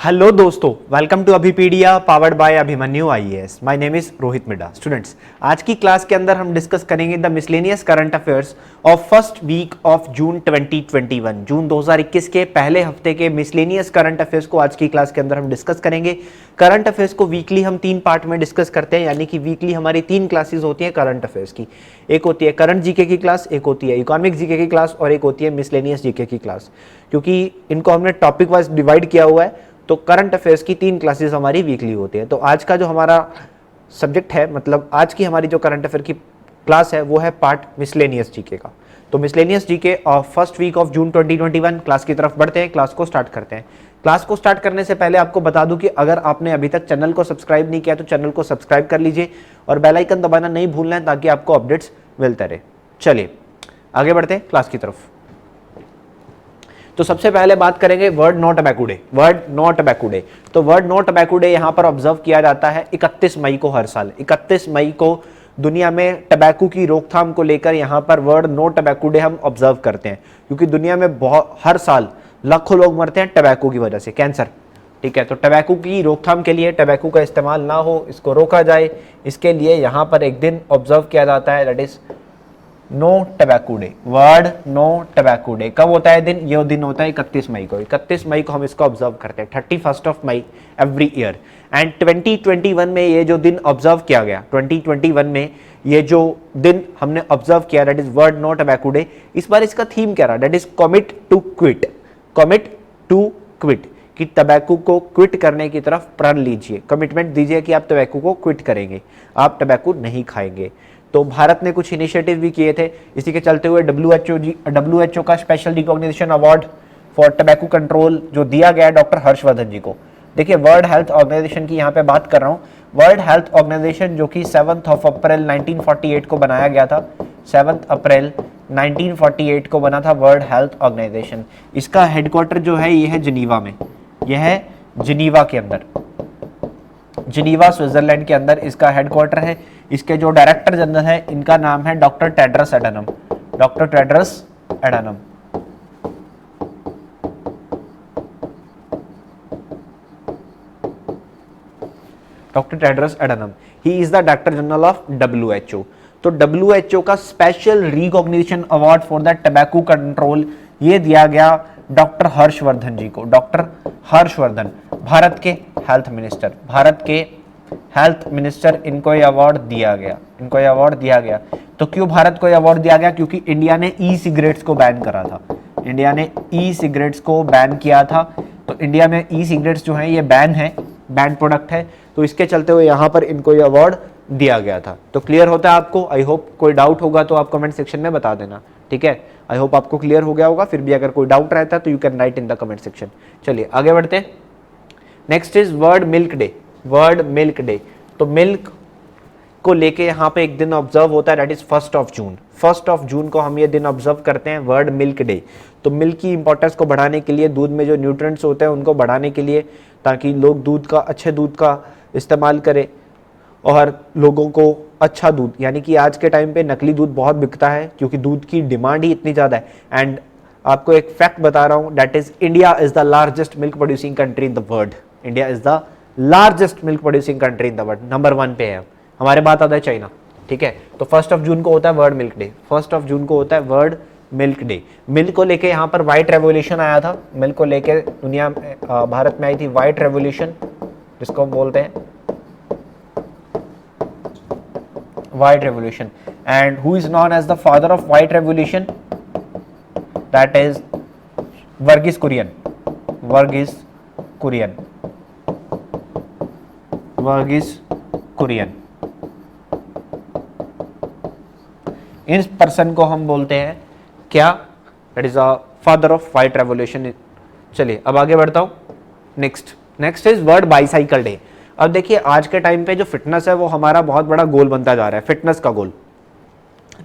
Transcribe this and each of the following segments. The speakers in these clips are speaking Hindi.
हेलो दोस्तों, welcome to Abhipedia powered by Abhimanyu IAS. My name is Rohit Mida. Students, आज की क्लास के अंदर हम डिस्कस करेंगे the miscellaneous current affairs of first week of June 2021। जून 2021 के पहले हफ्ते के मिसलेनियस करंट अफेयर्स को आज की क्लास के अंदर हम डिस्कस करेंगे। करंट अफेयर्स को वीकली हम 3 पार्ट में डिस्कस करते हैं, यानी कि वीकली हमारी 3 क्लासेस होती हैं करंट अफेयर्स की। एक होती है करंट जीके की क्लास, एक होती है इकोनॉमिक जीके की क्लास और एक होती है मिसलेनियस जीके की क्लास। क्योंकि इनको हमने टॉपिक वाइज डिवाइड किया हुआ है, तो करंट अफेयर्स की 3 क्लासेस हमारी वीकली होती है। तो आज का जो हमारा सब्जेक्ट है, मतलब आज की हमारी जो करंट अफेयर की क्लास है, वो है पार्ट मिसलेनियस जीके का। तो miscellaneous GK of first week of June 2021 class की तरफ बढ़ते हैं, क्लास को स्टार्ट करते हैं। क्लास को स्टार्ट करने से पहले आपको बता दूं कि अगर आपने अभी तक चैनल को सब्सक्राइब नहीं किया तो चैनल को सब्सक्राइब कर लीजिए और बेल आइकन दबाना नहीं भूलना है, ताकि आपको अपडेट्स मिलते रहे। चलिए आगे बढ़ते हैं क्लास की तरफ। तो सबसे पहले बात करेंगे World No Tobacco Day. World No Tobacco Day, तो वर्ड नो टबैको डे यहाँ पर ऑब्जर्व किया जाता है 31 मई को। हर साल 31 मई को दुनिया में टबैको की रोकथाम को लेकर यहाँ पर वर्ड नो टबैको डे हम ऑब्जर्व करते हैं, क्योंकि दुनिया में हर साल लाखों लोग मरते हैं टबैको की वजह से, कैंसर। ठीक है, तो टबैको की रोकथाम के लिए, टबैको का इस्तेमाल ना हो, इसको रोका जाए, इसके लिए यहाँ पर एक दिन ऑब्जर्व किया जाता है, that is No Tobacco Day. World No Tobacco Day कब होता है दिन? ये दिन होता है 31 मई को। 31 मई को हम इसको ऑब्जर्व करते हैं, 31st of May every year. And 2021 में ये जो दिन ऑब्जर्व किया गया, 2021 में ये जो दिन हमने ऑब्जर्व किया, that is World No Tobacco Day. इस बार इसका थीम क्या रहा? That is commit to quit. Commit to quit, कि टबैको को क्विट करने की तरफ प्रण लीजिए, कमिटमेंट दीजिए कि आप टबैको को क्विट करेंगे, आप टबैको नहीं खाएंगे। तो भारत ने कुछ इनिशिएटिव भी किए थे। इसी के चलते हुए WHO का special recognition award for tobacco control जो दिया गया डॉक्टर हर्षवर्धन जी को। देखिए, वर्ल्ड हेल्थ ऑर्गेनाइजेशन की यहाँ पे बात कर रहा हूँ। वर्ल्ड हेल्थ ऑर्गेनाइजेशन जो कि 7 अप्रैल 1948 को बनाया गया था। 7 अप्रैल 1948 को बना था वर्ल्ड हेल्थ ऑर्गेनाइजेशन। इसका हेडक्वार्टर जो है ये है जिनीवा में, यह है जिनीवा के अंदर, जिनीवा स्विट्जरलैंड के अंदर इसका हेडक्वार्टर है। इसके जो डायरेक्टर जनरल है, इनका नाम है doctor Tedros Adhanom. Doctor Tedros Adhanom. Doctor Tedros Adhanom, he is the director general of WHO। तो WHO का special recognition award for the tobacco control ये दिया गया डॉक्टर हर्षवर्धन जी को। डॉक्टर हर्षवर्धन, भारत के हेल्थ मिनिस्टर, भारत के हेल्थ मिनिस्टर, इनको ये अवार्ड दिया गया, इनको ये अवार्ड दिया गया। तो क्यों भारत को ये अवार्ड दिया गया? क्योंकि इंडिया ने ई सिगरेट्स को बैन करा था। इंडिया ने ई सिगरेट्स को बैन किया था। तो इंडिया में ई सिगरेट्स जो है ये बैन है, बैन प्रोडक्ट है। तो इसके चलते हुए यहाँ पर इनको ये अवार्ड दिया गया था। तो क्लियर होता है आपको? I hope. कोई डाउट होगा तो आप कमेंट सेक्शन में बता देना, ठीक है। आई होप आपको क्लियर हो गया होगा। फिर भी अगर कोई डाउट रहता है तो you can write in the comment section. चलिए आगे बढ़ते हैं। Next is world milk day. World milk day, तो मिल्क को लेके यहाँ पे एक दिन ऑब्जर्व होता है, that is 1 of June. 1 of June को हम ये दिन ऑब्जर्व करते हैं, वर्ल्ड मिल्क डे। तो मिल्क की इंपॉर्टेंस को बढ़ाने के लिए, दूध में जो न्यूट्रिएंट्स होते हैं उनको बढ़ाने के लिए, ताकि लोग दूध का, अच्छे दूध का इस्तेमाल करें और लोगों को अच्छा दूध, यानी कि आज के टाइम पे नकली दूध बहुत बिकता है क्योंकि दूध की डिमांड ही इतनी ज़्यादा है। एंड आपको एक फैक्ट बता रहा हूँ, that is India is the largest milk producing country in the world. India is the largest milk producing country in the world, number 1 पे है। हमारे बात आता है चाइना, ठीक है। तो 1 ऑफ जून को होता है world milk day. 1 of June को होता है वर्ल्ड मिल्क डे। मिल्क को लेके यहाँ पर व्हाइट रेवोल्यूशन आया था। मिल्क को लेके दुनिया में, भारत में आई थी व्हाइट रेवोल्यूशन, जिसको हम बोलते हैं White Revolution. And who is known as the father of White Revolution? That is Verghese Kurien. Verghese Kurien, Verghese Kurien. इस पर्सन को हम बोलते हैं क्या? That is a father of White Revolution. चलिए अब आगे बढ़ता हूं। Next is World Bicycle Day. अब देखिए, आज के टाइम पे जो फिटनेस है वो हमारा बहुत बड़ा गोल बनता जा रहा है, फिटनेस का गोल।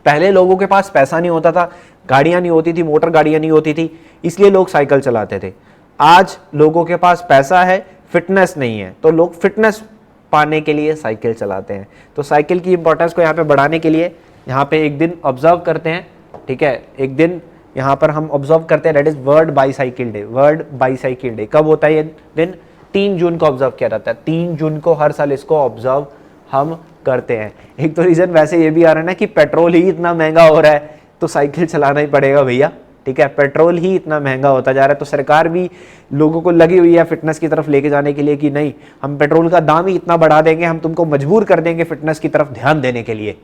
पहले लोगों के पास पैसा नहीं होता था, गाड़ियां नहीं होती थी, मोटर गाड़ियां नहीं होती थी, इसलिए लोग साइकिल चलाते थे। आज लोगों के पास पैसा है, फिटनेस नहीं है, तो लोग फिटनेस पाने के लिए साइकिल चलाते हैं। तो साइकिल की इंपॉर्टेंस को यहाँ पे बढ़ाने के लिए यहाँ पे एक दिन ऑब्जर्व करते हैं, ठीक है। एक दिन यहाँ पर हम ऑब्जर्व करते हैं, that is World Bicycle day. World Bicycle day कब होता है ये दिन? 3 जून को ऑब्जर्व किया जाता है। 3 जून को हर साल इसको ऑब्जर्व हम करते हैं। एक तो रीजन वैसे ये भी आ रहा है ना कि पेट्रोल ही इतना महंगा हो रहा है तो साइकिल चलाना ही पड़ेगा भैया, ठीक है। पेट्रोल ही इतना महंगा होता जा रहा है तो सरकार भी लोगों को लगी हुई है फिटनेस की तरफ लेके जाने के लिए कि नहीं, हम पेट्रोल का दाम ही इतना बढ़ा देंगे, हम तुमको मजबूर कर देंगे फिटनेस की तरफ ध्यान देने के लिए।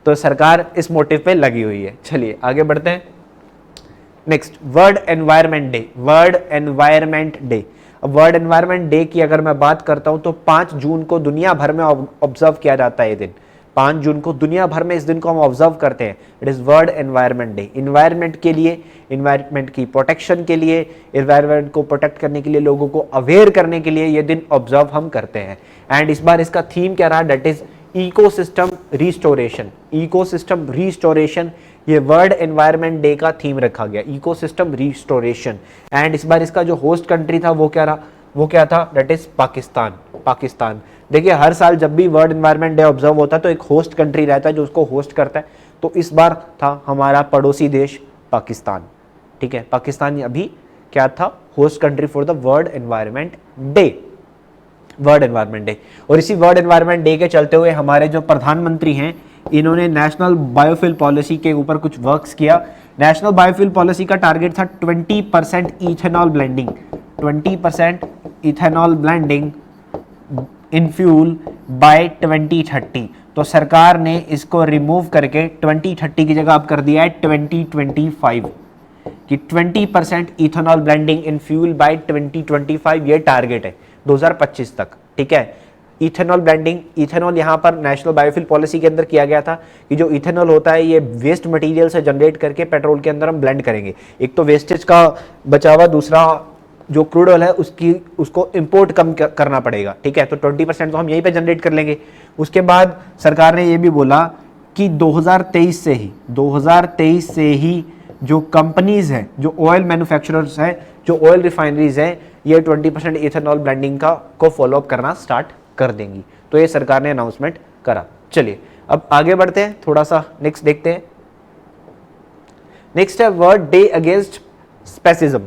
तो सरकार इस मोटिव पे लगी हुई है। चलिए आगे बढ़ते हैं। Next, world environment day. World environment day, अब वर्ल्ड एनवायरनमेंट डे की अगर मैं बात करता हूं तो 5 जून को दुनिया भर में ऑब्जर्व किया जाता है ये दिन। 5 जून को दुनिया भर में इस दिन को हम ऑब्जर्व करते हैं। It is world environment day. Environment के लिए, इन्वायरमेंट की प्रोटेक्शन के लिए, इन्वायरमेंट को प्रोटेक्ट करने के लिए, लोगों को अवेयर करने के लिए ये दिन ऑब्जर्व हम करते हैं। एंड इस बार इसका थीम क्या रहा, that is ecosystem restoration. Ecosystem restoration ये वर्ल्ड एनवायरनमेंट डे का थीम रखा गया, इकोसिस्टम रिस्टोरेशन। एंड इस बार इसका जो होस्ट कंट्री था वो क्या रहा, वो क्या था, दैट इज पाकिस्तान। पाकिस्तान, देखिए हर साल जब भी वर्ल्ड एनवायरनमेंट डे ऑब्जर्व होता है तो एक होस्ट कंट्री रहता है जो उसको होस्ट करता है। तो इस बार था हमारा पड़ोसी देश पाकिस्तान, ठीक है। पाकिस्तान अभी क्या था, host country for the world environment day, world environment day. और इसी वर्ल्ड एनवायरनमेंट डे के चलते हुए हमारे जो प्रधानमंत्री हैं इन्होंने नेशनल बायोफ्यूल पॉलिसी के ऊपर कुछ वर्क्स किया। नेशनल बायोफ्यूल पॉलिसी का टारगेट था 20% ethanol blending, 20% ethanol blending in fuel by 2030। तो सरकार ने इसको रिमूव करके 2030 की जगह अब कर दिया है 2025 कि 20% ethanol blending in fuel by 2025 ये टारगेट है 2025 तक, ठीक है। इथेनॉल ब्लेंडिंग, इथेनॉल यहाँ पर नेशनल बायोफ्यूल पॉलिसी के अंदर किया गया था कि जो इथेनॉल होता है ये वेस्ट मटेरियल से जनरेट करके पेट्रोल के अंदर हम ब्लेंड करेंगे। एक तो वेस्टेज का बचावा, दूसरा जो क्रूड ऑयल है उसको इंपोर्ट कम करना पड़ेगा, ठीक है। तो 20% तो हम यहीं पे जनरेट कर लेंगे। उसके बाद सरकार ने ये भी बोला कि 2023 से ही जो कंपनीज हैं, जो ऑयल मैन्युफैक्चरर्स हैं, जो ऑयल रिफाइनरीज हैं, ये 20% इथेनॉल ब्लेंडिंग को फॉलोअप करना स्टार्ट कर देंगी। तो ये सरकार ने अनाउंसमेंट करा। चलिए अब आगे बढ़ते हैं, थोड़ा सा नेक्स्ट देखते हैं। नेक्स्ट है वर्ल्ड डे अगेंस्ट स्पेसिज्म,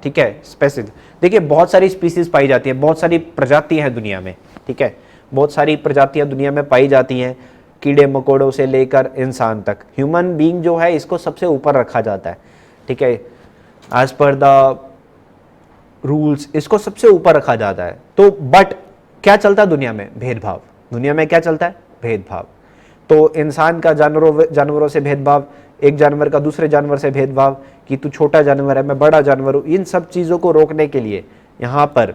ठीक है। स्पेसिज्म, देखिए बहुत सारी स्पीसीज पाई जाती है, बहुत सारी प्रजातियां हैं दुनिया में, ठीक है। बहुत सारी प्रजातियां दुनिया में पाई जाती हैं, कीड़े मकोड़ों से लेकर इंसान तक। ह्यूमन बीइंग जो है इसको सबसे ऊपर रखा जाता है, ठीक है। एज पर द रूल्स इसको सबसे ऊपर रखा जाता है। तो बट क्या चलता है दुनिया में, भेदभाव। दुनिया में क्या चलता है, भेदभाव। तो इंसान का जानवरों से भेदभाव, एक जानवर का दूसरे जानवर से भेदभाव कि तू छोटा जानवर है मैं बड़ा जानवर हूं, इन सब चीजों को रोकने के लिए यहां पर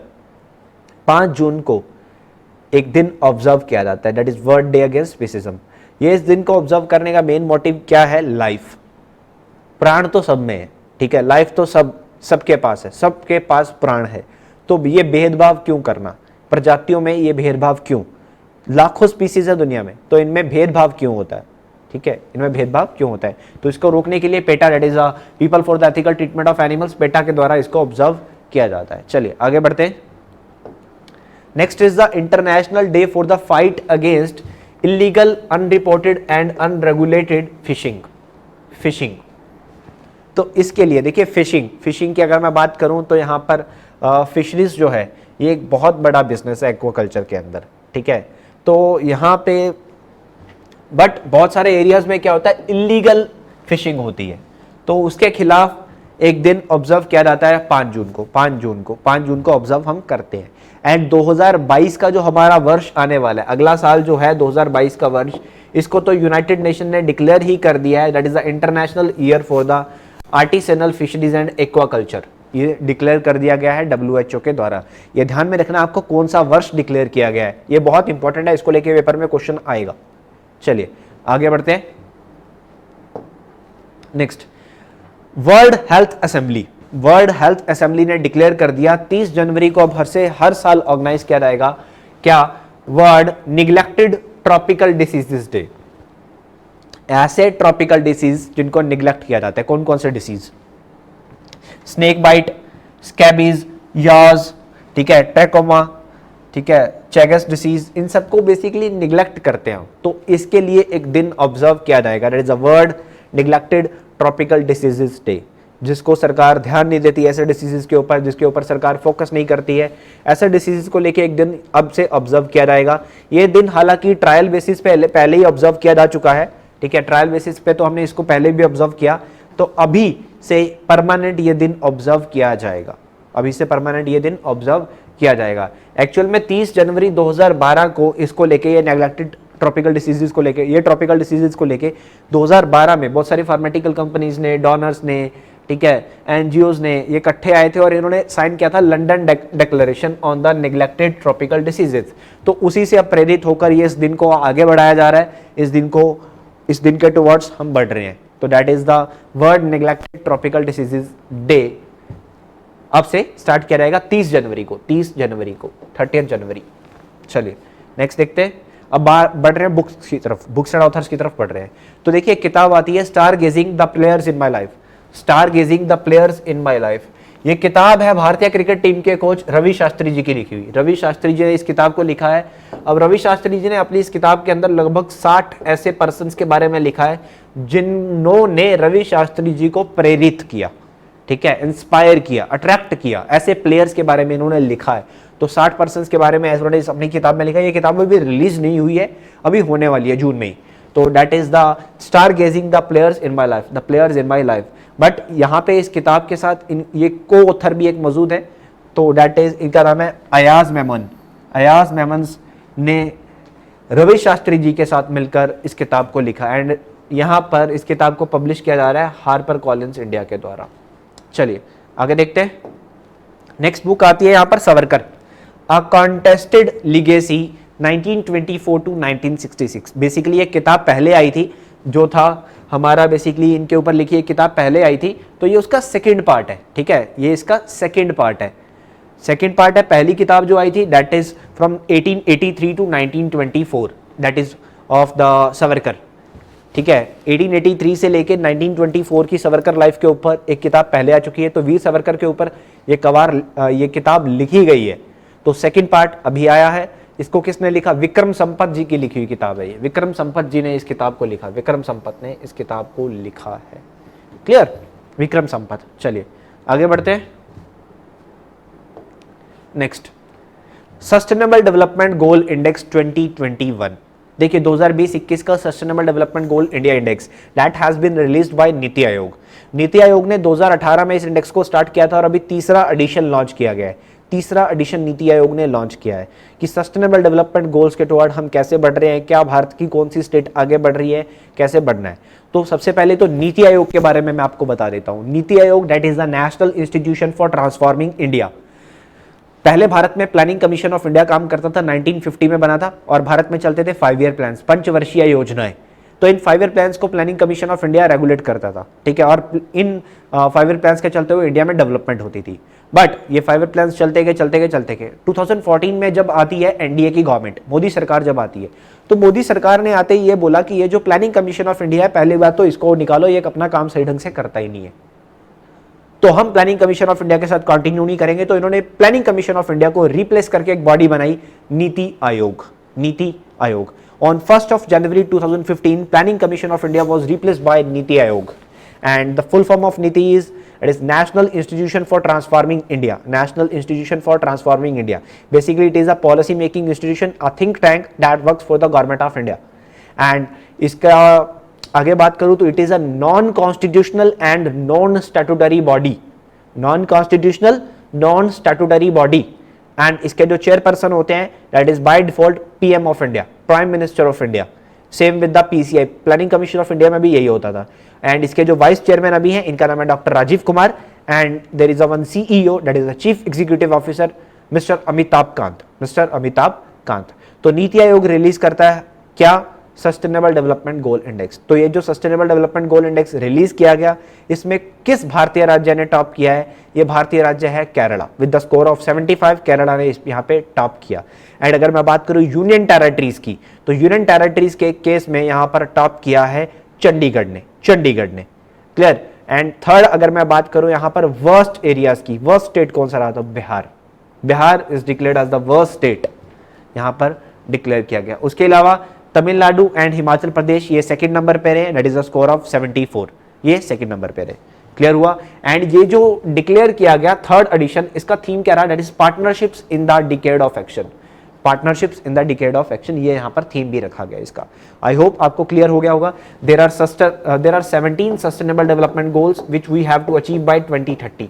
5 जून को एक दिन ऑब्जर्व किया जाता है, that is world day against speciesism. ये इस दिन को ऑब्जर्व करने का मेन मोटिव क्या है, लाइफ। प्राण तो सब में है, ठीक है। लाइफ तो सबके पास है, सबके पास प्राण है। तो ये भेदभाव क्यों करना, प्रजातियों में ये भेदभाव क्यों, लाखों स्पीसीज है दुनिया में तो इनमें भेदभाव क्यों होता है, ठीक है। इनमें भेदभाव क्यों होता है, तो इसको रोकने के लिए PETA, that is people for the ethical treatment of animals, PETA के द्वारा इसको ऑब्जर्व किया जाता है। चलिए आगे बढ़ते हैं। Next is the international day for the fight against illegal, unreported and unregulated fishing. तो इसके लिए देखिए फिशिंग की अगर मैं बात करूं तो यहाँ पर फिशरीज जो है ये एक बहुत बड़ा बिजनेस है एक्वाकल्चर के अंदर, ठीक है। तो यहाँ पे बट बहुत सारे एरियाज में क्या होता है, इलीगल फिशिंग होती है, तो उसके खिलाफ एक दिन ऑब्जर्व किया जाता है 5 जून को ऑब्जर्व हम करते हैं। एंड 2022 का जो हमारा वर्ष आने वाला है, अगला साल जो है 2022 का वर्ष, इसको तो यूनाइटेड नेशन ने डिक्लेयर ही कर दिया है, that is the international year for the artisanal fisheries and aquaculture. ये डिक्लेयर कर दिया गया है WHO के द्वारा। ये ध्यान में रखना आपको कौन सा वर्ष डिक्लेयर किया गया है, ये बहुत इंपॉर्टेंट है, इसको लेके पेपर में क्वेश्चन आएगा। चलिए आगे बढ़ते हैं। नेक्स्ट, वर्ल्ड हेल्थ असेंबली ने डिक्लेयर कर दिया 30 जनवरी को अब हर साल ऑर्गेनाइज किया जाएगा क्या, world neglected tropical diseases day. ऐसे ट्रॉपिकल डिसीज जिनको निग्लेक्ट किया जाता है, कौन कौन से डिसीज, स्नेक बाइट, स्कैबीज, याज, ठीक है, ट्रैकोमा, ठीक है, चैगस डिसीज, इन सबको बेसिकली निग्लेक्ट करते हैं। तो इसके लिए एक दिन ऑब्जर्व किया जाएगा, that is a world neglected tropical diseases day. जिसको सरकार ध्यान नहीं देती, ऐसे डिसीजेज के ऊपर जिसके ऊपर सरकार फोकस नहीं करती है, ऐसे डिसीजेज को लेके एक दिन अब से ऑब्जर्व किया जाएगा। ये दिन हालांकि ट्रायल बेसिस पे पहले ही ऑब्जर्व किया जा चुका है, ठीक है, ट्रायल बेसिस पे तो हमने इसको पहले भी ऑब्जर्व किया, तो अभी से परमानेंट ये दिन ऑब्जर्व किया जाएगा, अभी से परमानेंट ये दिन ऑब्जर्व किया जाएगा। एक्चुअल में 30 जनवरी 2012 को इसको लेके, ये नेग्लेक्टेड ट्रॉपिकल डिसीजेज को लेके, ये ट्रॉपिकल डिसीजेज को लेके 2012 में बहुत सारी फार्मास्यूटिकल कंपनीज ने, डोनर्स ने, ठीक है, एनजीओज ने ये इकट्ठे आए थे और इन्होंने साइन किया था London declaration on the neglected tropical diseases. तो उसी से अब प्रेरित होकर ये इस दिन को आगे बढ़ाया जा रहा है, इस दिन के टुवर्ड्स हम बढ़ रहे हैं। तो that is the world neglected tropical diseases day अब से स्टार्ट किया जाएगा 30 जनवरी को 30th जनवरी। चलिए नेक्स्ट देखते हैं, अब बढ़ रहे हैं बुक्स की तरफ, बुक्स एंड ऑथर्स की तरफ बढ़ रहे हैं। तो देखिए किताब आती है Star Gazing The Players in My Life, Star Gazing The Players in My Life. ये किताब है भारतीय क्रिकेट टीम के कोच रवि शास्त्री जी की लिखी हुई। रवि शास्त्री जी ने इस किताब को लिखा है। अब रवि शास्त्री जी ने अपनी इस किताब के अंदर लगभग 60 ऐसे पर्सन्स के बारे में लिखा है जिन्होंने रवि शास्त्री जी को प्रेरित किया, ठीक है, इंस्पायर किया, अट्रैक्ट किया, ऐसे प्लेयर्स के बारे में इन्होंने लिखा है। तो 60 पर्सन्स के बारे में इन्होंने अपनी किताब में लिखा है। ये किताब अभी रिलीज नहीं हुई है, अभी होने वाली है जून में ही। तो that is the Star Gazing The Players in My Life, The Players in My Life. But यहाँ पे इस किताब के साथ ये को ऑथर भी एक मौजूद है, तो दैट इज, इनका नाम है अयाज मेमन। अयाज मेमन ने रवि शास्त्री जी के साथ मिलकर इस किताब को लिखा एंड यहाँ पर इस किताब को पब्लिश किया जा रहा है हार्पर कॉलिन्स इंडिया के द्वारा। चलिए आगे देखते हैं। नेक्स्ट बुक आती है यहाँ पर सावरकर, अ कॉन्टेस्टेड लिगेसी 1924 टू 1966। बेसिकली ये किताब पहले आई थी, जो था हमारा बेसिकली इनके ऊपर लिखी एक किताब पहले आई थी, तो ये उसका सेकंड पार्ट है, ठीक है, ये इसका सेकंड पार्ट है। पहली किताब जो आई थी that is from 1883 to 1924, that is of the Savarkar, ठीक है। 1883 से लेके 1924 की सावरकर लाइफ के ऊपर एक किताब पहले आ चुकी है, तो वीर सावरकर के ऊपर ये किताब लिखी गई है। तो सेकंड पार्ट अभी आया है। इसको किसने लिखा? विक्रम संपत जी की लिखी हुई किताब है ये। विक्रम संपत जी ने इस किताब को लिखा, विक्रम संपत ने इस किताब को लिखा है। क्लियर? विक्रम संपत। चलिए आगे बढ़ते हैं। Next, sustainable development goal index 2021। देखिए 2020-21 का sustainable development goal India index that has been released by NITI Aayog. NITI आयोग ने 2018 में इस इंडेक्स को स्टार्ट किया था और अभी तीसरा एडिशन लॉन्च किया गया है। तीसरा एडिशन नीति आयोग ने लॉन्च किया है कि सस्टेनेबल डेवलपमेंट गोल्स के टुवर्ड हम कैसे बढ़ रहे हैं, क्या भारत की कौन सी स्टेट आगे बढ़ रही है, कैसे बढ़ना है। तो सबसे पहले तो नीति आयोग के बारे में मैं आपको बता देता हूं। NITI Aayog that is the national institution for transforming India. पहले भारत में प्लानिंग कमीशन ऑफ इंडिया काम करता था, 1950 में बना था और भारत में चलते थे 5 ईयर प्लान्स, पंचवर्षीय योजनाएं। तो इन 5 ईयर प्लान्स को planning commission of India regulate करता था, ठीक है। और इन 5 ईयर प्लान्स के चलते हुए इंडिया में डेवलपमेंट होती थी। बट ये 5 ईयर प्लान्स चलते गए 2014 में जब आती है एनडीए की गवर्नमेंट, मोदी सरकार जब आती है, तो मोदी सरकार ने आते ही ये बोला कि ये जो प्लानिंग कमीशन ऑफ इंडिया है, पहली बात तो इसको निकालो, ये अपना काम सही ढंग से करता ही नहीं है, तो हम प्लानिंग कमीशन ऑफ इंडिया के साथ कंटिन्यू नहीं करेंगे। तो इन्होंने प्लानिंग कमीशन ऑफ इंडिया को रिप्लेस करके एक बॉडी बनाई, NITI Aayog. NITI Aayog on 1 January 2015 planning commission of India was replaced by NITI Aayog and the full form of NITI is it is national institution for transforming India. National institution for transforming India, basically it is a policy making institution, a think tank that works for the government of India. And इसका आगे बात करूं तो it is a non constitutional and non statutory body, non constitutional non statutory body. And इसके जो चेयरपर्सन होते हैं that is by default PM of India, prime minister of India. Same with the PCI, planning commission of India में भी यही होता था। एंड इसके जो वाइस चेयरमैन अभी हैं, इनका नाम है doctor Rajiv Kumar and there is a one CEO that is the chief executive officer mister Amitabh Kant. तो नीति आयोग रिलीज करता है क्या? Sustainable development goal index. तो ये जो sustainable development goal index release किया गया, इसमें किस भारतीय राज्य ने टॉप किया है? ये भारतीय राज्य है Kerala with the score of 75। Kerala ने यहाँ पे टॉप किया। एंड अगर मैं बात करूं यूनियन टेरिटरीज की, तो यूनियन टेरिटरीज के केस में यहाँ पर टॉप किया है चंडीगढ़ ने। क्लियर? एंड थर्ड अगर मैं बात करूं यहाँ पर वर्स्ट एरियाज की, वर्स्ट स्टेट कौन सा रहा? तो Bihar is declared as the worst state, यहाँ पर डिक्लेयर किया गया। उसके अलावा तमिलनाडु एंड हिमाचल प्रदेश ये सेकंड नंबर पे रहे, that is a score of 74, ये सेकंड नंबर पे रहे। क्लियर हुआ। एंड ये जो डिक्लेयर किया गया थर्ड एडिशन, इसका थीम क्या रहा, that is partnerships in the decade of action. Partnerships in the decade of action, ये यहां पर थीम भी रखा गया इसका। आई होप आपको क्लियर हो गया होगा। There are 17 sustainable development goals which we have to achieve by 2030,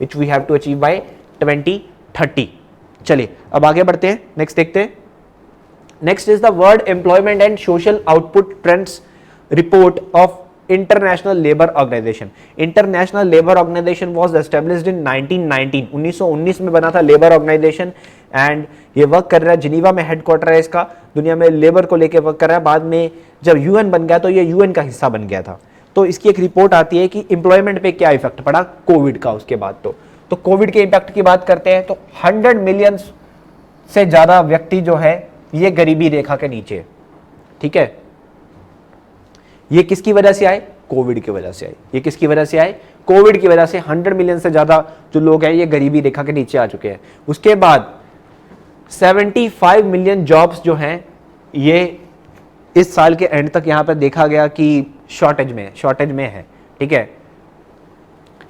which we have to achieve by 2030। चलिए अब आगे बढ़ते हैं, नेक्स्ट देखते हैं। Next is the world employment and social output trends report of international labour organisation. International labour organisation was established in 1919, 1919 में बना था लेबर ऑर्गेनाइजेशन। एंड ये वर्क कर रहा है जिनीवा में, हेडक्वार्टर है इसका, दुनिया में लेबर को लेकर वर्क कर रहा है। बाद में जब यूएन बन गया तो ये यूएन का हिस्सा बन गया था। तो इसकी एक रिपोर्ट आती है कि एम्प्लॉयमेंट पे क्या इफेक्ट पड़ा कोविड का। उसके बाद तो कोविड के इम्पैक्ट की बात करते हैं तो 100 मिलियन से ज्यादा व्यक्ति जो है ये गरीबी रेखा के नीचे, ठीक है। ये किसकी वजह से आए, कोविड की वजह से आए। ये किसकी वजह से आए, कोविड की वजह से 100 मिलियन से ज्यादा जो लोग हैं ये गरीबी रेखा के नीचे आ चुके हैं। उसके बाद 75 मिलियन जॉब्स जो हैं ये इस साल के एंड तक यहां पर देखा गया कि शॉर्टेज में है, ठीक है।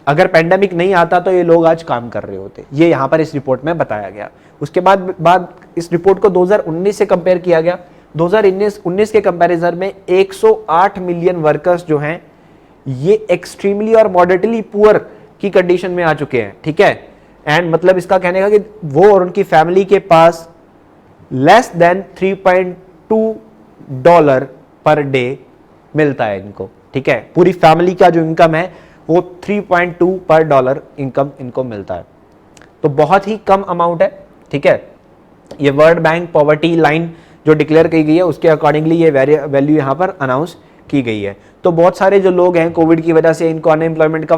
अगर पेंडेमिक नहीं आता तो ये लोग आज काम कर रहे होते, ये यहां पर इस रिपोर्ट में बताया गया। उसके बाद इस रिपोर्ट को 2019 से कंपेयर किया गया। 2019 के कंपैरिजन में 108 मिलियन वर्कर्स जो हैं ये एक्सट्रीमली और मॉडरेटली पुअर की कंडीशन में आ चुके हैं, ठीक है। एंड मतलब इसका कहने का कि वो और उनकी फैमिली के पास लेस देन $3.2 पर डे मिलता है इनको, ठीक है। पूरी फैमिली का जो इनकम है वो 3.2 पर डॉलर इनकम इनको मिलता है, तो बहुत ही कम अमाउंट है, ठीक है। ये वर्ल्ड बैंक पॉवर्टी लाइन जो डिक्लेयर की गई है उसके अकॉर्डिंगली ये वैल्यू यहाँ पर अनाउंस की गई है। तो बहुत सारे जो लोग हैं कोविड की वजह से इनको अनएम्प्लॉयमेंट का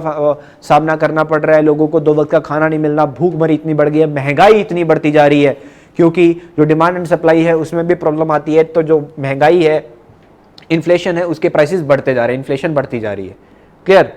सामना करना पड़ रहा है, लोगों को 2 वक्त का खाना नहीं मिलना, भूखमरी इतनी बढ़ गई है, महंगाई इतनी बढ़ती जा रही है, क्योंकि जो डिमांड एंड सप्लाई है उसमें भी प्रॉब्लम आती है। तो जो महंगाई है, इन्फ्लेशन है, उसके प्राइसेस बढ़ते जा रहे हैं, इन्फ्लेशन बढ़ती जा रही है, क्लियर,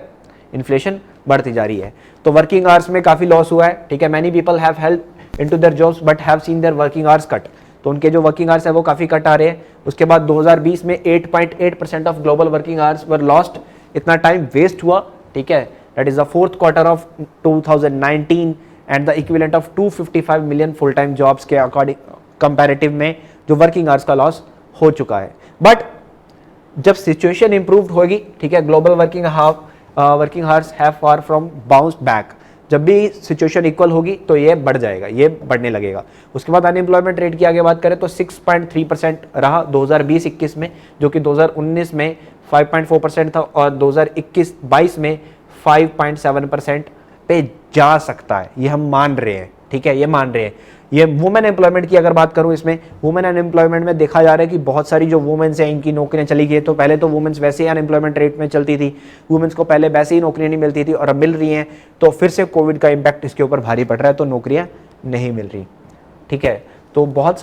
इन्फ्लेशन बढ़ती जा रही है। तो वर्किंग आवर्स में काफी लॉस हुआ है, ठीक है। Many people have help into their jobs but have seen their working hours cut, तो उनके जो वर्किंग आवर्स है वो काफी कट आ रहे हैं। उसके बाद 2020 में 8.8% of global working hours were lost, इतना टाइम वेस्ट हुआ, ठीक है। That is the 4th quarter of 2019 and the equivalent of 255 million full time jobs के अकॉर्डिंग कंपैरेटिव में जो वर्किंग आवर्स का लॉस हो चुका है। बट जब सिचुएशन इंप्रूव होगी, ठीक है, global working hours have far from bounce back, जब भी सिचुएशन इक्वल होगी तो ये बढ़ जाएगा, ये बढ़ने लगेगा। उसके बाद अनएम्प्लॉयमेंट रेट की आगे बात करें तो 6.3% रहा 2020-21 में, जो कि 2019 में 5.4% था और 2021-22 में 5.7% पे जा सकता है, ये हम मान रहे हैं, ठीक है, ये मान रहे हैं। ये वुमेन एम्प्लॉयमेंट की अगर बात करूं, इसमें वुमेन अनएम्प्लॉयमेंट में देखा जा रहा है कि बहुत सारी जो वुमेन्स हैं इनकी नौकरियां चली गई। तो पहले तो वुमेन्स वैसे ही अनएम्प्लॉयमेंट रेट में चलती थी, वुमेन्स को पहले वैसे ही नौकरियां नहीं मिलती थी और अब मिल रही हैं, तो फिर से कोविड का इम्पैक्ट इसके ऊपर भारी पड़ रहा है, तो नौकरियां नहीं मिल रही, ठीक है। तो बहुत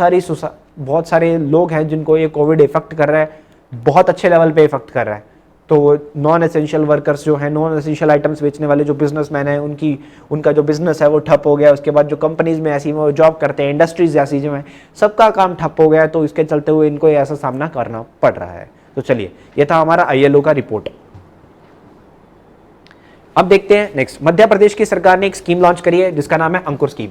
सारे लोग हैं जिनको ये कोविड इफेक्ट कर रहा है, बहुत अच्छे लेवल पे इफेक्ट कर रहा है। तो नॉन एसेंशियल वर्कर्स जो हैं, नॉन एसेंशियल आइटम्स बेचने वाले जो बिजनेसमैन हैं, उनका जो बिजनेस है वो ठप हो गया। उसके बाद जो कंपनीज में ऐसी वो जॉब करते हैं, इंडस्ट्रीज ऐसी जो हैं, सबका काम ठप हो गया, तो इसके चलते हुए इनको ऐसा सामना करना पड़ रहा है। तो चलिए, ये था हमारा ILO का रिपोर्ट। अब देखते हैं नेक्स्ट, मध्य प्रदेश की सरकार ने एक स्कीम लॉन्च करी है जिसका नाम है अंकुर स्कीम।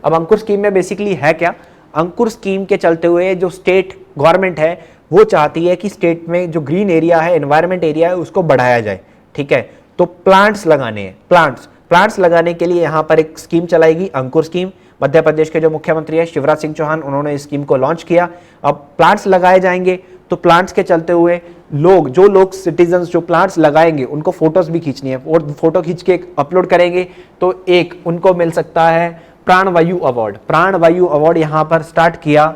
अब अंकुर स्कीम में बेसिकली है क्या, अंकुर स्कीम के चलते हुए जो स्टेट गवर्नमेंट है वो चाहती है कि स्टेट में जो ग्रीन एरिया है, एनवायरमेंट एरिया है, उसको बढ़ाया जाए, ठीक है। तो प्लांट्स लगाने हैं, प्लांट्स लगाने के लिए यहाँ पर एक स्कीम चलाएगी, अंकुर स्कीम। मध्य प्रदेश के जो मुख्यमंत्री है शिवराज सिंह चौहान, उन्होंने इस स्कीम को लॉन्च किया। अब प्लांट्स लगाए जाएंगे, तो प्लांट्स के चलते हुए जो लोग सिटीजन्स जो प्लांट्स लगाएंगे उनको फोटोज भी खींचनी है और फोटो खींच के अपलोड करेंगे तो एक उनको मिल सकता है प्राणवायु अवार्ड यहाँ पर स्टार्ट किया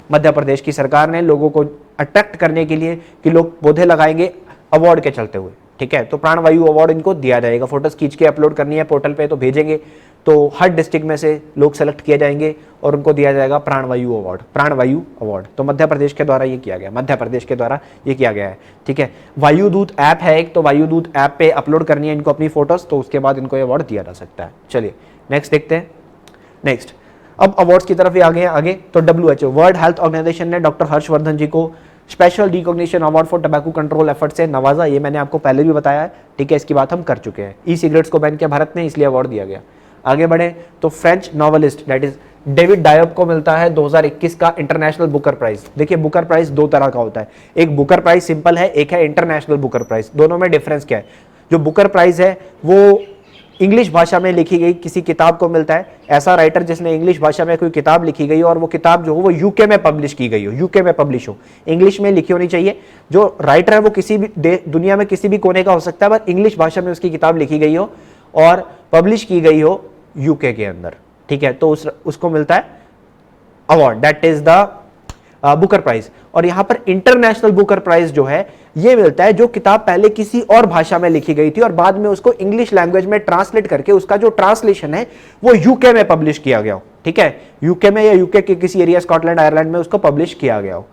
मध्य प्रदेश की सरकार ने, लोगों को अट्रैक्ट करने के लिए कि लोग पौधे लगाएंगे अवार्ड के चलते हुए, ठीक है। तो प्राणवायु अवार्ड इनको दिया जाएगा, फोटोज खींच के अपलोड करनी है पोर्टल पे, तो भेजेंगे तो हर डिस्ट्रिक्ट में से लोग सेलेक्ट किए जाएंगे और उनको दिया जाएगा प्राणवायु अवार्ड। तो मध्य प्रदेश के द्वारा ये किया गया है, ठीक है। वायुदूत ऐप है एक, तो वायुदूत ऐप पे अपलोड करनी है इनको अपनी फोटोज, तो उसके बाद इनको अवार्ड दिया जा सकता है। चलिए नेक्स्ट देखते हैं। नेक्स्ट अब अवार्ड्स की तरफ ही आगे तो WHO वर्ल्ड हेल्थ ऑर्गेनाइजेशन ने डॉक्टर हर्षवर्धन जी को special recognition award for tobacco control effort से नवाजा, ये मैंने आपको पहले भी बताया है, ठीक है, इसकी बात हम कर चुके हैं। ई सिगरेट्स को बैन किया भारत ने, इसलिए अवार्ड दिया गया। आगे बढ़े तो French novelist that is David Diop को मिलता है 2021 का इंटरनेशनल बुकर प्राइज। देखिए बुकर प्राइज दो तरह का होता है, एक बुकर प्राइज सिंपल है, एक है इंटरनेशनल बुकर प्राइज। दोनों में डिफरेंस क्या है? जो बुकर प्राइज है वो इंग्लिश भाषा में लिखी गई किसी किताब को मिलता है, ऐसा राइटर जिसने इंग्लिश भाषा में कोई किताब लिखी गई हो और वो किताब जो हो वो यूके में पब्लिश की गई हो, यूके में पब्लिश हो, इंग्लिश में लिखी होनी चाहिए। जो राइटर है वो किसी भी दुनिया में किसी भी कोने का हो सकता है, पर इंग्लिश भाषा में उसकी किताब लिखी गई हो और पब्लिश की गई हो यूके के अंदर, ठीक है, तो उसको मिलता है award, that is the Booker prize. और यहां पर इंटरनेशनल बुकर प्राइज जो है ये मिलता है जो किताब पहले किसी और भाषा में लिखी गई थी और बाद में उसको इंग्लिश लैंग्वेज में ट्रांसलेट करके उसका जो ट्रांसलेशन है वो यूके में पब्लिश किया गया हो, ठीक है, यूके में या यूके के किसी एरिया, स्कॉटलैंड, आयरलैंड में उसको पब्लिश किया गया हो,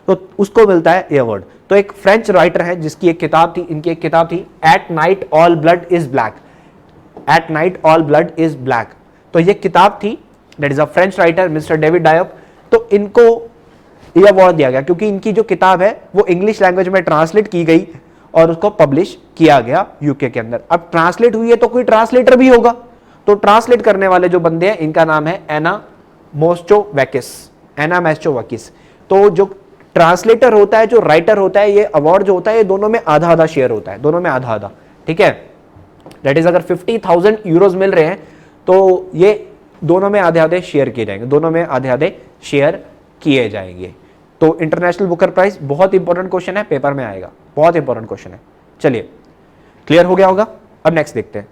तो उसको मिलता है ये अवार्ड। तो एक फ्रेंच राइटर है जिसकी एक किताब थी, इनकी एक किताब थी at night all blood is black, at night all blood is black, तो ये किताब थी, that is a French writer mister David Diop. तो इनको ये अवार्ड दिया गया क्योंकि इनकी जो किताब है वो इंग्लिश लैंग्वेज में ट्रांसलेट की गई और उसको पब्लिश किया गया यूके के अंदर। अब ट्रांसलेट हुई है तो कोई ट्रांसलेटर भी होगा, तो ट्रांसलेट करने वाले जो बंदे हैं इनका नाम है एना मोस्चोवैकिस, एना मोस्चोवैकिस। तो जो ट्रांसलेटर होता है, जो राइटर होता है, ये अवार्ड जो होता है ये दोनों में आधा आधा शेयर होता है, दोनों में आधा आधा, ठीक है, दैट इज अगर 50,000 यूरोज मिल रहे हैं तो ये दोनों में आधे आधे शेयर किए जाएंगे, दोनों में आधे आधे शेयर किए जाएंगे। तो इंटरनेशनल बुकर प्राइज बहुत इंपॉर्टेंट क्वेश्चन है, पेपर में आएगा, बहुत इंपॉर्टेंट क्वेश्चन है। चलिए क्लियर हो गया होगा, अब नेक्स्ट देखते हैं।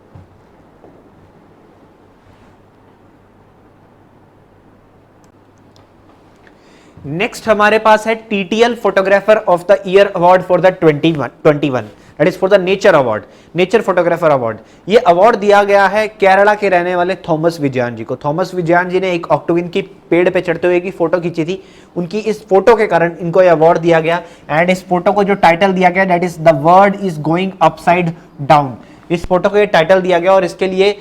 नेक्स्ट हमारे पास है TTL photographer of the year award for the 2021, that is for the nature award, nature photographer award. ये अवार्ड दिया गया है केरला के रहने वाले थॉमस विजयान जी को। थॉमस विजयान जी ने एक ऑक्टोविन की पेड़ पे चढ़ते हुए की फोटो खींची थी, उनकी इस फोटो के कारण इनको यह अवार्ड दिया गया। एंड इस फोटो को जो टाइटल दिया गया that is the world is going upside down, इस फोटो को ये टाइटल दिया गया और इसके लिए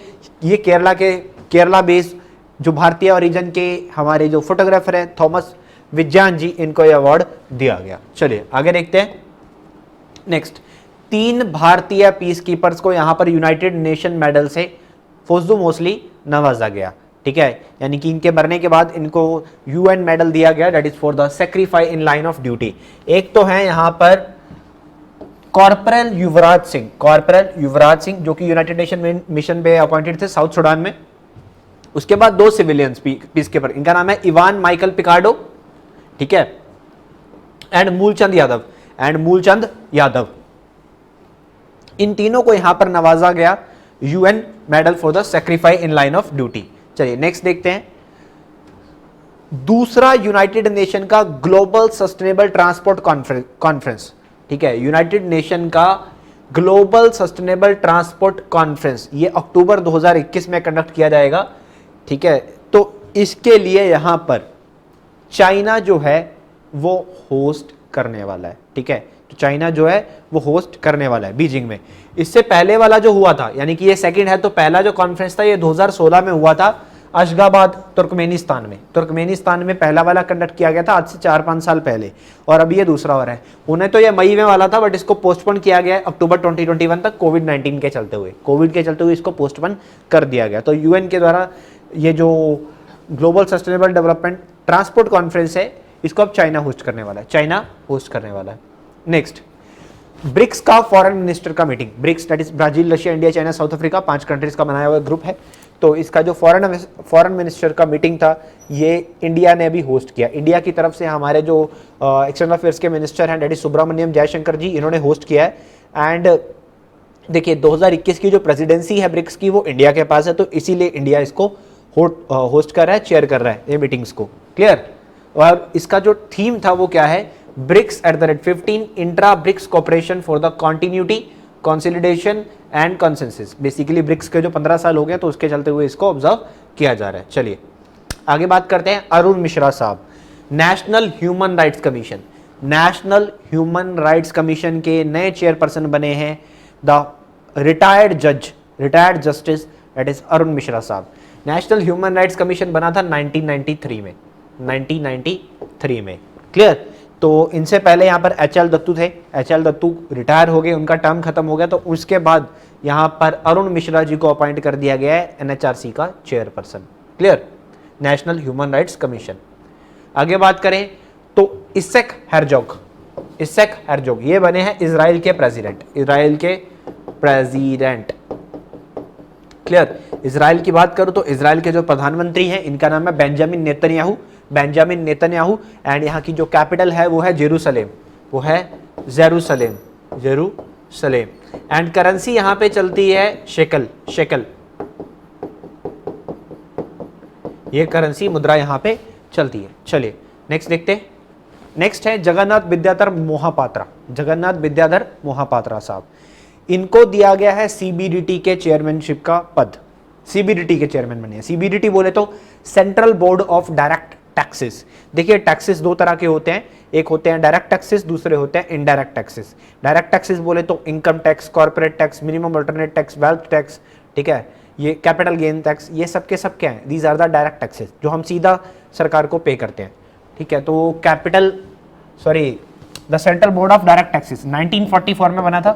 ये केरला बेस्ड जो भारतीय ओरिजिन के हमारे जो फोटोग्राफर हैं थॉमस विजयान जी, इनको यह अवार्ड दिया गया। चलिए आगे देखते हैं। नेक्स्ट, 3 भारतीय पीस कीपर्स को यहां पर यूनाइटेड नेशन मेडल से पोस्टुमोसली नवाजा गया, ठीक है, यानी कि इनके मरने के बाद इनको यूएन मेडल दिया गया, that is for the sacrifice in line of duty. एक तो है यहां पर कॉर्पोरल युवराज सिंह, कॉर्पोरल युवराज सिंह जो कि यूनाइटेड नेशन मिशन पे अपॉइंटेड थे साउथ सुडान में। उसके बाद 2 सिविलियंस पीस कीपर, इनका नाम है इवान माइकल पिकार्डो, ठीक है, एंड मूलचंद यादव, एंड मूलचंद यादव, इन तीनों को यहां पर नवाजा गया UN medal for the sacrifice in line of duty. चलिए नेक्स्ट देखते हैं। दूसरा यूनाइटेड नेशन का ग्लोबल सस्टेनेबल ट्रांसपोर्ट कॉन्फ्रेंस, ठीक है, यूनाइटेड नेशन का ग्लोबल सस्टेनेबल ट्रांसपोर्ट कॉन्फ्रेंस, ये अक्टूबर 2021 में कंडक्ट किया जाएगा, ठीक है। तो इसके लिए यहां पर चाइना जो है वो होस्ट करने वाला है, ठीक है, तो चाइना जो है वो होस्ट करने वाला है बीजिंग में। इससे पहले वाला जो हुआ था, यानी कि ये सेकंड है, तो पहला जो कॉन्फ्रेंस था ये 2016 में हुआ था अशगाबाद तुर्कमेनिस्तान में, तुर्कमेनिस्तान में पहला वाला कंडक्ट किया गया था आज से 4-5 साल पहले, और अभी ये दूसरा हो रहा है। उन्हें तो ये मई में वाला था बट इसको पोस्टपोन किया गया है अक्टूबर 2021 तक, कोविड-19 के चलते हुए इसको पोस्टपोन कर दिया गया। तो यूएन के द्वारा ये जो global sustainable development transport conference है इसको अब चाइना होस्ट करने वाला है, चाइना होस्ट करने वाला है। नेक्स्ट, ब्रिक्स का फॉरेन मिनिस्टर का meeting, BRICS that is Brazil, Russia, India, China, South Africa, 5 countries का बनाया हुआ ग्रुप है। तो इसका जो फॉरेन मिनिस्टर का मीटिंग था ये इंडिया ने अभी होस्ट किया। इंडिया की तरफ से हमारे जो एक्सटर्नल अफेयर्स के मिनिस्टर हैं दैट इज सुब्रमण्यम जयशंकर जी, इन्होंने होस्ट किया है। एंड देखिए 2021 की जो प्रेसिडेंसी है ब्रिक्स की वो इंडिया के पास है, तो इसीलिए इंडिया इसको होस्ट कर रहा है, चेयर कर रहा है ये मीटिंग्स को, क्लियर। और इसका जो थीम था वो क्या है, BRICS @15 intra BRICS cooperation for the continuity, consolidation and consensus. Basically BRICS के जो 15 साल हो गए तो उसके चलते हुए इसको ऑब्जर्व किया जा रहा है। चलिए आगे बात करते हैं। Arun Mishra sahab, national human rights commission, national human rights commission के नए चेयरपर्सन बने हैं the retired justice that is Arun Mishra sahab. National human rights commission बना था 1993 में, 1993 में, क्लियर। तो इनसे पहले यहाँ पर एच एल दत्तू थे, एच एल दत्तू रिटायर हो गए, उनका टर्म खत्म हो गया, तो उसके बाद यहाँ पर अरुण मिश्रा जी को अपॉइंट कर दिया गया है एनएचआरसी का chairperson. Clear, national human rights commission. आगे बात करें तो इसेक हेरजोग, इसेक हेरजोग ये बने हैं इजराइल के प्रेसिडेंट, इजराइल के प्रेसिडेंट। क्लियर, इजराइल की बात करूं तो इजराइल के जो प्रधानमंत्री हैं इनका नाम है Benjamin Netanyahu, Benjamin Netanyahu. And यहाँ की जो कैपिटल है वो है जेरूसलेम, वो है जेरूसलेम, जेरूसलेम। एंड करेंसी यहाँ पे चलती है शेकल, शेकल, ये करेंसी मुद्रा यहाँ पे चलती है। चलिए नेक्स्ट देखते हैं। नेक्स्ट है जगन्नाथ विद्याधर मोहापात्रा, जगन्नाथ विद्याधर मोहापात्रा साहब, इनको दिया गया है सीबीडीटी के चेयरमैनशिप का पद, सीबीडीटी के चेयरमैन बने हैं। सीबीडीटी बोले तो central board of direct taxes. देखिए टैक्सेस दो तरह के होते हैं, एक होते हैं डायरेक्ट टैक्सेस, दूसरे होते हैं इनडायरेक्ट टैक्सेस। डायरेक्ट टैक्सेस बोले तो income tax, corporate tax, minimum alternate tax, wealth tax, ठीक है, ये कैपिटल गेन टैक्स, ये सब के सब क्या है, these are the direct taxes जो हम सीधा सरकार को पे करते हैं। ठीक है, तो capital sorry the central board of direct taxes 1944 में बना था।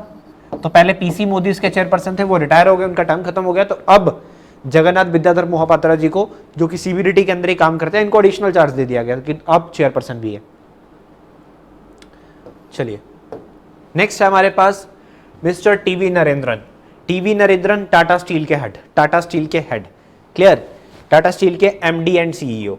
तो पहले पीसी मोदी इसके चेयरपर्सन थे, वो रिटायर हो गए, उनका टर्म खत्म हो गया। तो अब जगन्नाथ विद्याधर मोहापात्रा जी को, जो कि सीबीडीटी के अंदर ही काम करते हैं, इनको एडिशनल चार्ज दे दिया गया कि अब चेयरपर्सन भी है। चलिए नेक्स्ट है हमारे पास mister T V Narendran, T V Narendran Tata steel के हेड, टाटा स्टील के हेड। क्लियर, टाटा स्टील के एमडी एंड सीईओ।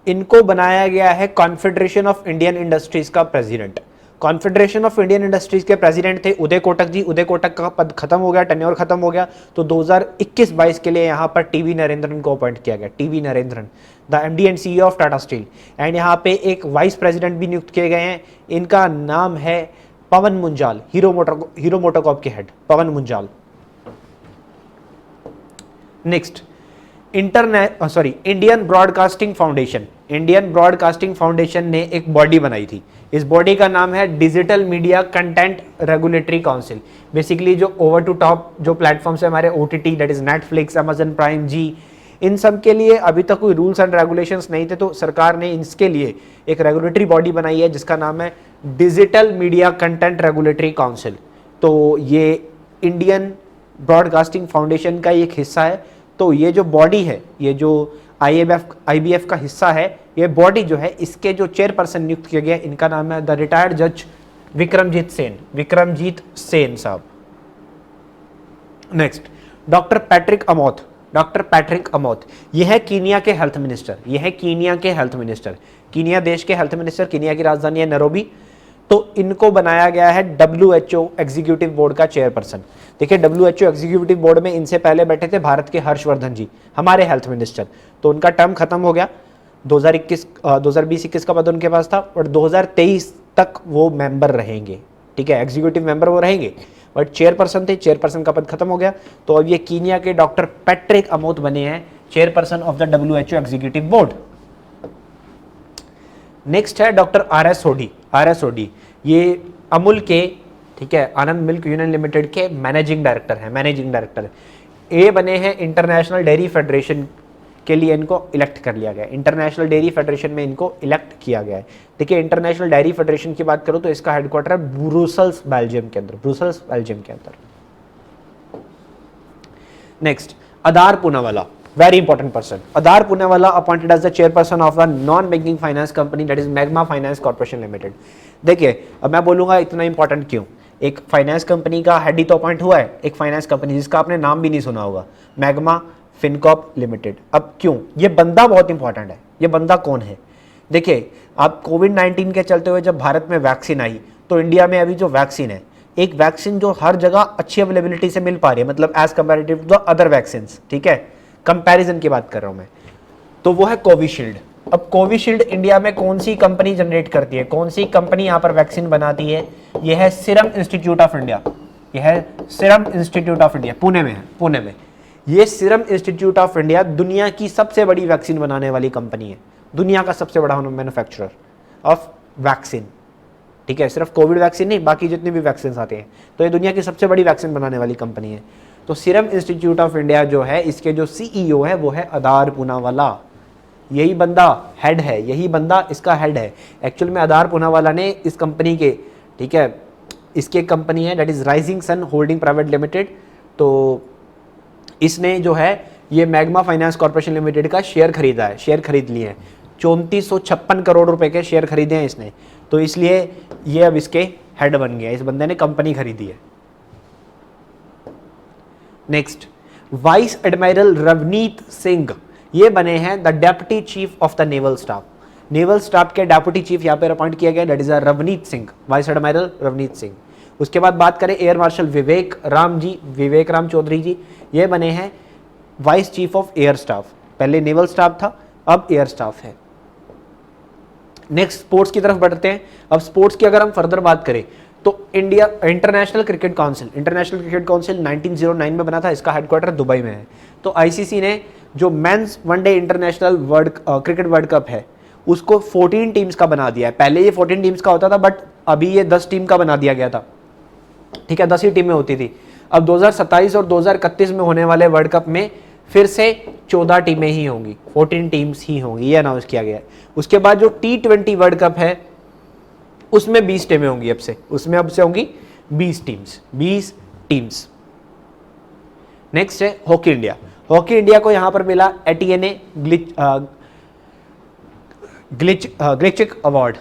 इनको बनाया गया है कॉन्फेडरेशन ऑफ इंडियन इंडस्ट्रीज का president. Confederation of Indian industries के प्रेसिडेंट थे उदय कोटक जी, उदय कोटक का पद खत्म हो गया, टेन्योर खत्म हो गया, तो 2021-22 के लिए यहाँ पर टीवी नरेंद्रन को अपॉइंट किया गया, TV Narendran, the MD and CEO of Tata steel. And यहाँ पे एक वाइस प्रेसिडेंट भी नियुक्त किए गए हैं, इनका नाम है पवन मुंजाल, हीरो मोटोकॉर्प के head Pawan Munjal. Next Indian broadcasting foundation, Indian broadcasting foundation ने एक बॉडी बनाई थी, इस बॉडी का नाम है digital media content regulatory council. Basically जो ओवर टू टॉप जो प्लेटफॉर्म्स है हमारे OTT, that is Netflix, Amazon prime, Zee, इन सब के लिए अभी तक कोई रूल्स एंड रेगुलेशंस नहीं थे, तो सरकार ने इसके लिए एक रेगुलेटरी बॉडी बनाई है जिसका नाम है digital media content regulatory council. तो ये इंडियन ब्रॉडकास्टिंग फाउंडेशन का एक हिस्सा है। तो ये जो बॉडी है, ये जो आईबीएफ का हिस्सा है, ये बॉडी जो है, इसके जो चेयरपर्सन नियुक्त किया गया, इनका नाम है द रिटायर्ड जज Vikramjit Sen, Vikramjit Sen sahab. Next doctor Patrick Amoth, doctor Patrick Amoth, ये है कीनिया के हेल्थ मिनिस्टर, ये है कीनिया के हेल्थ मिनिस्टर, कीनिया देश के हेल्थ मिनिस्टर, कीनिया की राजधानी है नैरोबी। तो इनको बनाया गया है WHO एग्जीक्यूटिव बोर्ड का चेयरपर्सन। देखिए WHO एग्जीक्यूटिव बोर्ड में इनसे पहले बैठे थे भारत के हर्षवर्धन जी, हमारे हेल्थ मिनिस्टर, तो उनका टर्म खत्म हो गया, 2020-21 का पद उनके पास था, और 2023 तक वो मेंबर रहेंगे। ठीक है, एग्जीक्यूटिव मेंबर वो रहेंगे, बट चेयरपर्सन थे, चेयरपर्सन का पद खत्म हो गया। तो अब ये कीनिया के डॉक्टर पैट्रिक अमोथ बने हैं chairperson of the WHO executive board. Next है डॉक्टर RS सोडी, RS सोडी, ये अमूल के, ठीक है, आनंद मिल्क यूनियन लिमिटेड के मैनेजिंग डायरेक्टर हैं, मैनेजिंग डायरेक्टर। ये बने हैं इंटरनेशनल डेयरी फेडरेशन के लिए, इनको इलेक्ट कर लिया गया, इंटरनेशनल डेयरी फेडरेशन में इनको इलेक्ट किया गया है। देखिए इंटरनेशनल डेयरी फेडरेशन की बात करूं तो इसका हेडक्वार्टर है ब्रुसेल्स बेल्जियम के अंदर, ब्रुसेल्स बेल्जियम के अंदर। Next Aadhaar Poonawalla, very important person, Adar Poonawalla appointed as the chairperson of a non-banking finance company that is Magma Finance Corporation Limited। देखिए अब मैं बोलूंगा इतना इंपॉर्टेंट क्यों, एक फाइनेंस कंपनी का हेड ही तो अपॉइंट हुआ है, एक फाइनेंस कंपनी जिसका आपने नाम भी नहीं सुना होगा, मैग्मा फिनकॉर्प लिमिटेड। अब क्यों, ये बंदा बहुत इंपॉर्टेंट है, ये बंदा कौन है? देखिए आप कोविड-19 के चलते हुए जब भारत में वैक्सीन आई, तो इंडिया में अभी जो वैक्सीन है, एक वैक्सीन जो हर जगह अच्छी अवेलेबिलिटी से मिल पा रही है, मतलब as comparative to the other vaccine, ठीक है, कंपैरिजन की बात कर रहा हूं मैं, तो वो है कोविशील्ड। अब कोविशील्ड इंडिया में कौन सी कंपनी जनरेट करती है, कौन सी कंपनी यहां पर वैक्सीन बनाती है? ये है सीरम इंस्टीट्यूट ऑफ इंडिया, ये है serum institute of India, Pune में है, पुणे में। ये सीरम इंस्टीट्यूट ऑफ इंडिया दुनिया की सबसे बड़ी वैक्सीन बनाने वाली कंपनी है, दुनिया का सबसे बड़ा मैन्युफैक्चरर ऑफ वैक्सीन। ठीक है, सिर्फ कोविड वैक्सीन नहीं, बाकी जितनी भी वैक्सीन आते हैं, तो ये दुनिया की सबसे बड़ी वैक्सीन बनाने वाली कंपनी है। तो सीरम इंस्टीट्यूट ऑफ इंडिया जो है, इसके जो सीईओ है वो है अदार पूनावाला, यही बंदा हेड है, यही बंदा इसका हेड है। एक्चुअल में आधार पूनावाला ने इस कंपनी के, ठीक है, इसकी एक कंपनी है that is Rising Sun Holding Private Limited, तो इसने जो है ये मैग्मा फाइनेंस कॉर्पोरेशन लिमिटेड का शेयर खरीदा है, शेयर खरीद लिए हैं, 3456 करोड़ रुपए के शेयर खरीदे हैं इसने, तो इसलिए ये अब इसके हेड बन गया, इस बंदे ने कंपनी खरीदी है। Next, vice admiral Ravneet Singh, ये बने हैं the deputy chief of the naval staff. Naval staff के डेप्यूटी चीफ यहाँ पर अपॉइंट किया गया, that is Ravneet Singh, vice admiral Ravneet Singh. उसके बाद बात करें एयर मार्शल विवेक राम चौधरी जी, ये बने हैं vice chief of air staff, पहले नेवल स्टाफ था अब एयर स्टाफ है। नेक्स्ट, स्पोर्ट्स की तरफ बढ़ते हैं। अब स्पोर्ट्स की अगर हम फर्दर बात करें तो इंडिया इंटरनेशनल क्रिकेट काउंसिल 1909 में बना था, इसका हेडक्वार्टर दुबई में है। तो आईसीसी ने जो men's one day international cricket world cup है उसको 14 टीम्स का बना दिया है। पहले ये 14 टीम्स का होता था, बट अभी ये 10 टीम का बना दिया गया था, ठीक है, 10 ही टीमें होती थी। अब 2027 और 2031 में होने वाले वर्ल्ड कप में फिर से 14 टीमें ही होंगी, 14 टीम्स ही होंगी, ये अनाउंस किया गया है। उसके बाद जो T20 वर्ल्ड कप है उसमें 20 टीमें होंगी, उसमें अब से होंगी 20 टीम्स। नेक्स्ट है हॉकी इंडिया। हॉकी इंडिया को यहां पर मिला एटीएनए ग्लिचिक अवार्ड,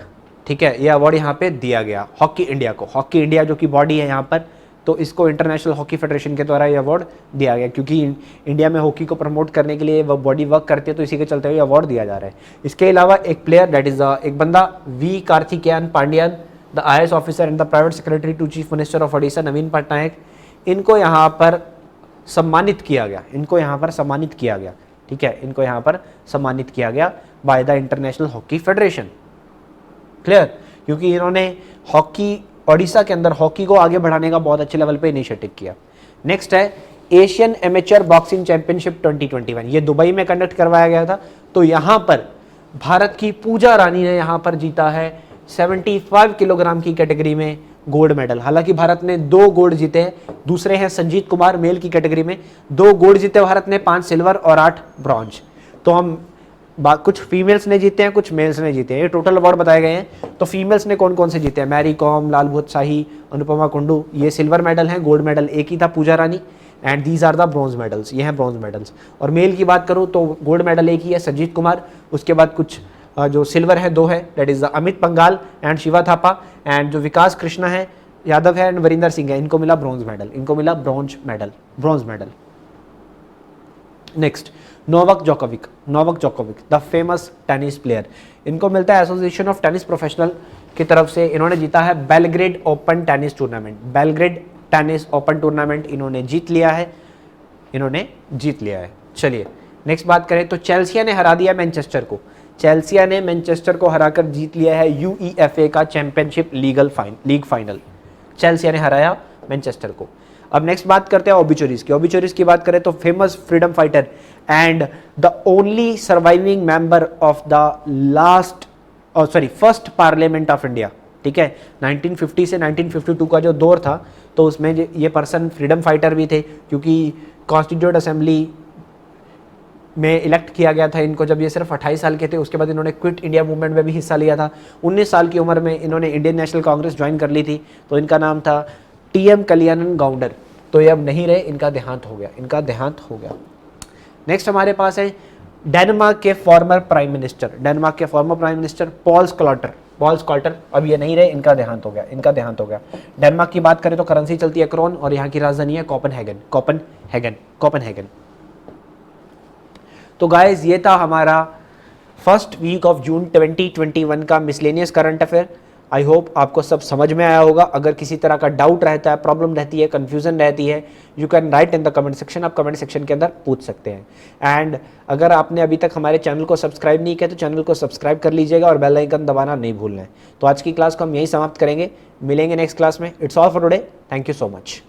ठीक है, ये अवार्ड यहाँ पे दिया गया हॉकी इंडिया को। हॉकी इंडिया जो कि बॉडी है यहाँ पर, तो इसको इंटरनेशनल हॉकी फेडरेशन के द्वारा ये अवार्ड दिया गया, क्योंकि इंडिया में हॉकी को प्रमोट करने के लिए वो बॉडी वर्क करती है, तो इसी के चलते हुए अवार्ड दिया जा रहा है। इसके अलावा एक प्लेयर दैट इज एक बंदा V Karthikeyan Pandian, the IAS officer and the private secretary to chief minister of Odisha Naveen Patnaik, इनको यहाँ पर सम्मानित किया गया, ठीक है, इनको यहाँ पर सम्मानित किया गया by the international hockey federation. Clear, क्योंकि इन्होंने हॉकी ओडिशा के अंदर हॉकी को आगे बढ़ाने का बहुत अच्छे लेवल पे इनिशिएटिव किया। नेक्स्ट है एशियन एमेच्योर बॉक्सिंग चैंपियनशिप 2021, ये दुबई में कंडक्ट करवाया गया था। तो यहाँ पर भारत की पूजा रानी ने यहाँ पर जीता है 75 किलोग्राम की कैटेगरी में गोल्ड मेडल। हालांकि भारत ने 2 गोल्ड जीते हैं, दूसरे हैं संजीत कुमार मेल की कैटेगरी में 2 गोल्ड जीते भारत ने, 5 सिल्वर और 8 ब्रॉन्ज। तो हम कुछ फीमेल्स ने जीते हैं, कुछ मेल्स ने जीते हैं, ये टोटल अवार्ड बताए गए हैं। तो फीमेल्स ने कौन कौन से जीते हैं, मैरी कॉम, लालभूत शाही, अनुपमा कुंडू, ये सिल्वर मेडल हैं, गोल्ड मेडल एक ही था Pooja Rani, and these are the bronze medals, ये हैं ब्रॉन्ज मेडल्स। और मेल की बात करूँ तो गोल्ड मेडल एक ही है संजीत कुमार, उसके बाद कुछ जो सिल्वर है 2 है, that is the Amit पंगाल and Shiva Thapa, and जो विकास कृष्णा है यादव है एंड वरिंदर सिंह है, इनको मिला bronze medal, next Novak Djokovic the famous tennis player, इनको मिलता है एसोसिएशन ऑफ टेनिस प्रोफेशनल की तरफ से। इन्होंने जीता है बेलग्रेड ओपन टेनिस टूर्नामेंट, इन्होंने जीत लिया है, चलिए नेक्स्ट बात करें तो चेल्सिया ने हरा दिया मैनचेस्टर को, हराकर जीत लिया है UEFA का चैंपियनशिप लीग फाइनल, चेल्सिया ने हराया मैनचेस्टर को। अब नेक्स्ट बात करते हैं ओबिचुरीज की बात करें तो famous freedom fighter and the only surviving member of the first parliament of India, ठीक है, 1950 से 1952 का जो दौर था, तो उसमें ये पर्सन फ्रीडम फाइटर भी थे, क्योंकि कॉन्स्टिट्यूएंट असेंबली में इलेक्ट किया गया था इनको जब ये सिर्फ 28 साल के थे। उसके बाद इन्होंने क्विट इंडिया मूवमेंट में भी हिस्सा लिया था। 19 साल की उम्र में इन्होंने इंडियन नेशनल कांग्रेस ज्वाइन कर ली थी, तो इनका नाम था TM कल्याणन गौंडर, तो ये अब नहीं रहे, इनका देहांत हो गया। नेक्स्ट हमारे पास है डेनमार्क के फॉर्मर प्राइम मिनिस्टर पॉल स्कॉल्टर, अब ये नहीं रहे, इनका देहांत हो गया। डेनमार्क की बात करें तो करेंसी चलती है क्रोन और यहाँ की राजधानी है कोपेनहेगन। तो गाइज ये था हमारा फर्स्ट वीक ऑफ जून 2021 का miscellaneous current affair. I hope आपको सब समझ में आया होगा। अगर किसी तरह का डाउट रहता है, प्रॉब्लम रहती है, कन्फ्यूजन रहती है, you can write in the comment section, आप कमेंट सेक्शन के अंदर पूछ सकते हैं। एंड अगर आपने अभी तक हमारे चैनल को सब्सक्राइब नहीं किया तो चैनल को सब्सक्राइब कर लीजिएगा और बेल आइकन दबाना नहीं भूलना है। तो आज की क्लास को हम यहीं समाप्त करेंगे, मिलेंगे नेक्स्ट क्लास में। It's all for today, thank you so much.